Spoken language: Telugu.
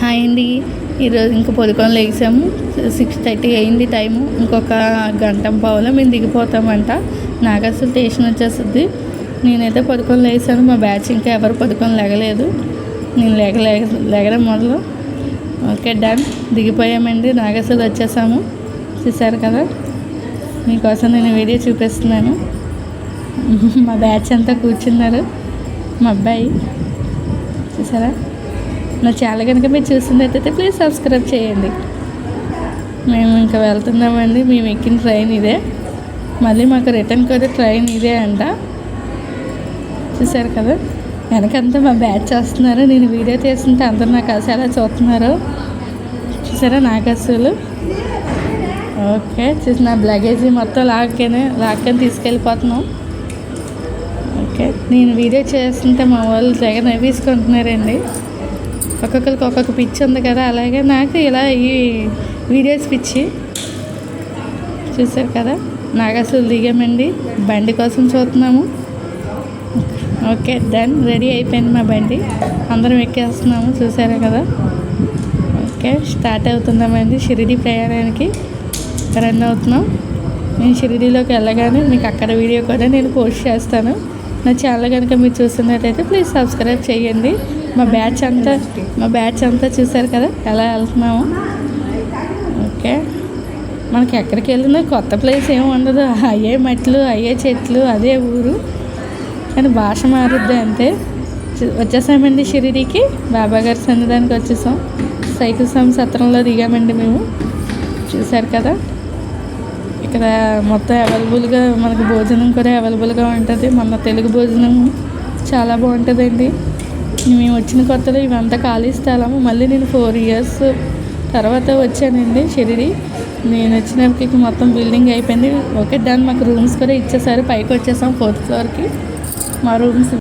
హాయ్ అండి. ఈరోజు ఇంక పొద్దుకొని లేచాము. 6:30 అయింది టైము. ఇంకొక గంట పావులో మేము దిగిపోతామంట. నాకు అసలు స్టేషన్ వచ్చేస్తుంది. నేనైతే పొద్దుకొని లేచాను. మా బ్యాచ్ ఇంకా ఎవరు పొద్దుకొని లేగలేదు. నేను లేగడం మొదలు. Okay done, దిగిపోయామండి. నాగసలు వచ్చేసాము. చూసారు కదా, మీకోసం నేను వీడియో చూపిస్తున్నాను. మా బ్యాచ్ అంతా కూర్చున్నారు. మా అబ్బాయి చూసారా. నా ఛానల్ కనుక మీరు చూస్తున్నట్టయితే ప్లీజ్ సబ్స్క్రైబ్ చేయండి. మేము ఇంకా వెళ్తున్నామండి. మేము ఎక్కిన ట్రైన్ ఇదే. మళ్ళీ మాకు రిటర్న్ కూడా ట్రైన్ ఇదే అంట. చూసారు కదా, వెనకంతా మా బ్యాచ్ వస్తున్నారు. నేను వీడియో తీస్తుంటే అందరూ నాకు అసలు ఎలా చూస్తున్నారు చూసారా. నాకు అసలు ఓకే చూసి నా లగేజీ మొత్తం లాక్కొని తీసుకెళ్ళిపోతున్నాం. ఓకే, నేను వీడియో చేస్తుంటే మా వాళ్ళు తెగ నవ్వేసుకుంటున్నారండి. ఒక్కొక్కరికి ఒక్కొక్క పిచ్చి ఉంది కదా, అలాగే నాకు ఇలా ఈ వీడియోస్ పిచ్చి. చూసారు కదా, నాకు అసలు దిగామండి. బండి కోసం చూస్తున్నాము. ఓకే డన్, రెడీ అయిపోయింది మా బండి. అందరం ఎక్కేస్తున్నాము. చూసారా కదా. ఓకే, స్టార్ట్ అవుతున్నామండి షిరిడి ప్రయాణానికి. రన్ అవుతున్నాం. నేను షిరిడీలోకి వెళ్ళగానే మీకు అక్కడ వీడియో కూడా నేను పోస్ట్ చేస్తాను. నా ఛానల్ కనుక మీరు చూస్తున్నట్టయితే ప్లీజ్ సబ్స్క్రైబ్ చేయండి. మా బ్యాచ్ అంతా చూసారు కదా ఎలా వెళ్తున్నాము. ఓకే, మనకి ఎక్కడికి వెళ్ళినా కొత్త ప్లేస్ ఏమి ఉండదు. అయ్యే మెట్లు, అయ్యే చెట్లు, అదే ఊరు, కానీ భాష మారుద్ది అంతే. వచ్చేసామండి షిరిడీకి. బాబాగారి సన్నిధానికి వచ్చేసాం. సైకిల్ సత్రంలో దిగామండి మేము. చూసారు కదా, ఇక్కడ మొత్తం అవైలబుల్గా మనకు భోజనం కూడా అవైలబుల్గా ఉంటుంది. మన తెలుగు భోజనం చాలా బాగుంటుందండి. మేము వచ్చిన కొత్తలో ఇవంతా ఖాళీ స్థలము. మళ్ళీ నేను 4 years తర్వాత వచ్చానండి షిరిడి. నేను వచ్చినప్పటికి మొత్తం బిల్డింగ్ అయిపోయింది. ఓకే డన్, మాకు రూమ్స్ కూడా ఇచ్చేసారు. పైకి వచ్చేసాం 4th floorకి. మా రూమ్స్